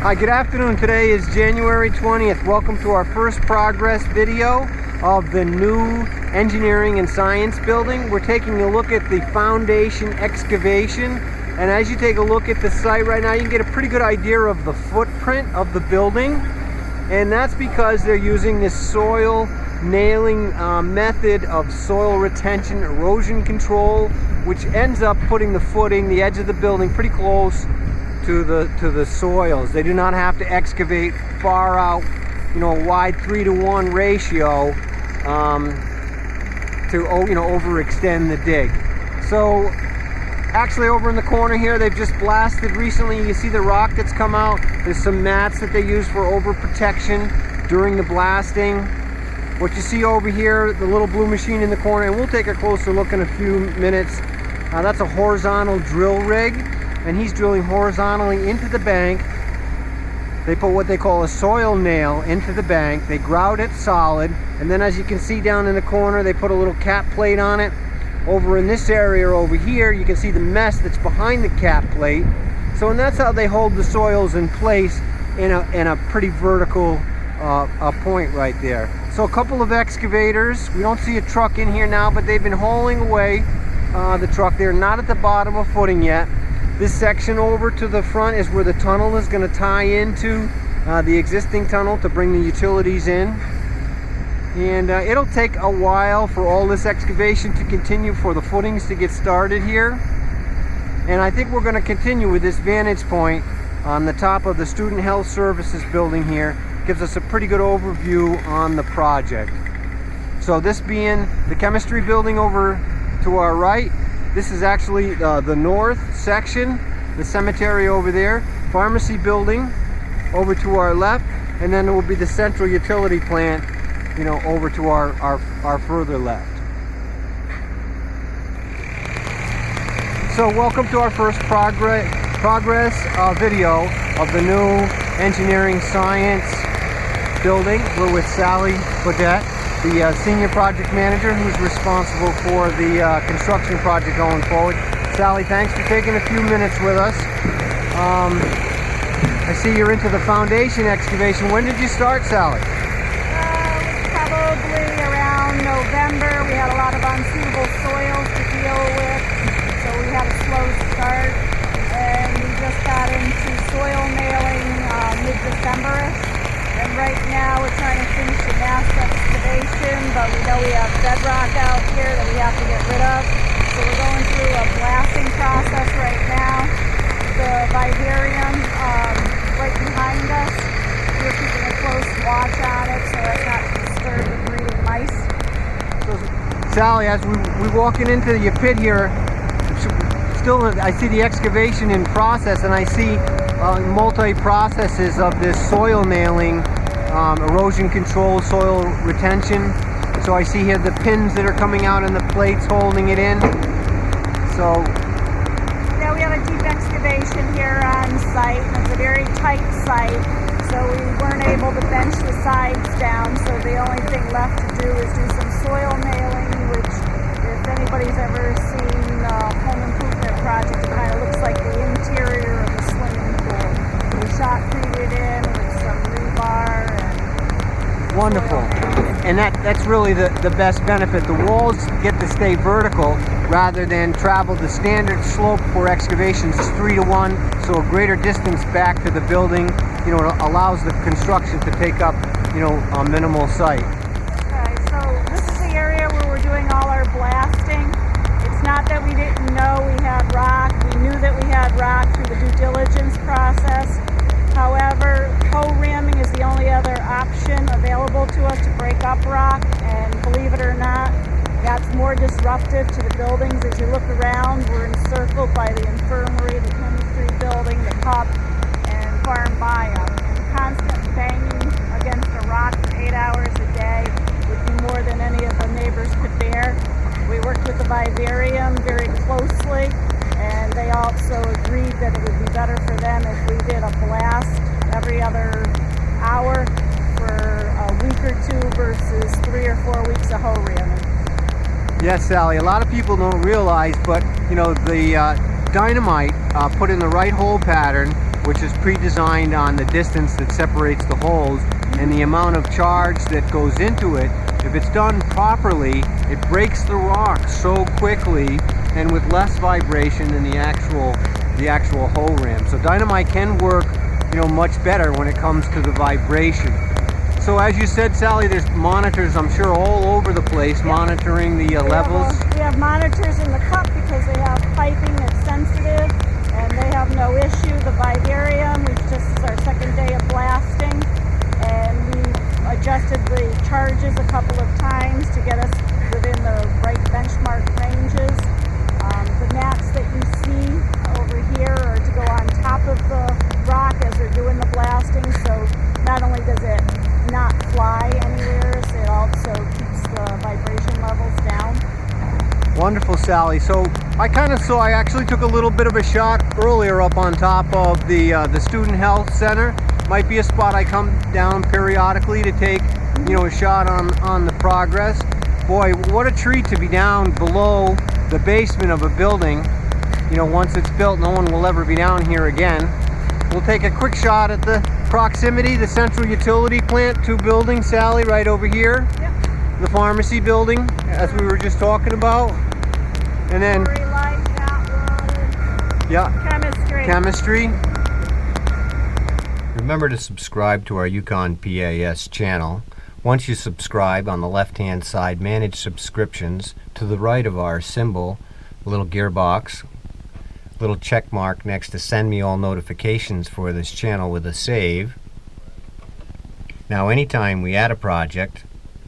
Hi, good afternoon. Today is January 20th. Welcome to our first progress video of the new engineering and science building. We're taking a look at the foundation excavation, and as you take a look at the site right now, you can get a pretty good idea of the footprint of the building, and that's because they're using this soil nailing method of soil retention, erosion control, which ends up putting the footing, the edge of the building, pretty close to the soils. They do not have to excavate far out, a wide 3-to-1 ratio to overextend the dig. So actually over in the corner here, they've just blasted recently. You see the rock that's come out. There's some mats that they use for over protection during the blasting. What you see over here, the little blue machine in the corner, and we'll take a closer look in a few minutes. That's a horizontal drill rig, and he's drilling horizontally into the bank. They put what they call a soil nail into the bank. They grout it solid, and then as you can see down in the corner, they put a little cap plate on it. Over in this area over here, you can see the mesh that's behind the cap plate. And that's how they hold the soils in place in a pretty vertical point right there. So a couple of excavators. We don't see a truck in here now, but they've been hauling away the truck. They're not at the bottom of footing yet. This section over to the front is where the tunnel is going to tie into the existing tunnel to bring the utilities in. And it'll take a while for all this excavation to continue, for the footings to get started here. And I think we're going to continue with this vantage point on the top of the Student Health Services building here. Gives us a pretty good overview on the project. So this being the chemistry building over to our right, this is actually the north section, the cemetery over there, pharmacy building over to our left, and then it will be the central utility plant, over to our further left. So welcome to our first progress video of the new engineering science building. We're with Sally Bodette, the senior project manager who's responsible for the construction project going forward. Sally, thanks for taking a few minutes with us. I see you're into the foundation excavation. When did you start, Sally? Probably around November. We had a lot of unsuitable soils to deal with, so we had a slow start, and we just got into soil nailing mid-December-ish. And right now we're trying to finish the mass excavation, but we know we have bedrock out here that we have to get rid of. So we're going through a blasting process right now. The vivarium right behind us, we're keeping a close watch on it so as not to disturb the breeding mice. So, Sally, as we're walking into your pit here, still I see the excavation in process, and I see multi-processes of this soil nailing, erosion control, soil retention. So I see here the pins that are coming out and the plates holding it in. So yeah, we have a deep excavation here on site, and it's a very tight site, so we weren't able to bench the sides down, so the only thing left to do is do some soil nailing, which if anybody's ever seen home improvement project, it kind of looks like the interior of the swimming pool. We shotcreted in with some rebar and wonderful. And that's really the best benefit. The walls get to stay vertical rather than travel the standard slope for excavations, 3-to-1, so a greater distance back to the building. It allows the construction to take up, a minimal site. Okay, so this is the area where we're doing all our blasting. It's not that we didn't know we had rock. We knew that we had rock through the due diligence process. However, hoe ramming is the only other option available to us to break up rock, and believe it or not, that's more disruptive to the buildings. As you look around, we're encircled by the infirmary, the chemistry building, the CUP, and farm bio. And constant banging against a rock for 8 hours a day would be more than any of the neighbors could bear. We worked with the vivarium very closely, and they also agreed that it would be better for them if we did a blast every other hour for a week or two versus 3 or 4 weeks of hoe ramming. Yes, Sally, a lot of people don't realize, but the dynamite put in the right hole pattern which is pre-designed on the distance that separates the holes and the amount of charge that goes into it. If it's done properly, it breaks the rock so quickly and with less vibration than the actual hole ram. So dynamite can work, much better when it comes to the vibration. So as you said, Sally, there's monitors, I'm sure, all over the place, monitoring the levels. We have monitors in the cup because they have piping that's sensitive, and they have no issue. The vivarium, this is our second day of blasting, and we adjusted the charges a couple of times to get us within the right benchmark ranges. The mats that you see over here are to go on top of the rock as they're doing the blasting, so not only does it not fly anywhere, it also keeps the vibration levels down. Wonderful, Sally. So I actually took a little bit of a shot earlier up on top of the Student Health Center. Might be a spot I come down periodically to take, a shot on the progress. Boy, what a treat to be down below the basement of a building. Once it's built, no one will ever be down here again. We'll take a quick shot at the proximity, the central utility plant, 2 buildings, Sally, right over here. Yep. The pharmacy building, as we were just talking about. And then, chemistry. Remember to subscribe to our UConn PAES channel. Once you subscribe, on the left-hand side, manage subscriptions. To the right of our symbol, a little gearbox, little check mark next to send me all notifications for this channel with a save. Now anytime we add a project,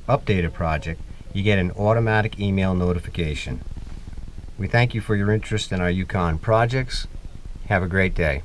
update a project, you get an automatic email notification. We thank you for your interest in our UConn projects. Have a great day.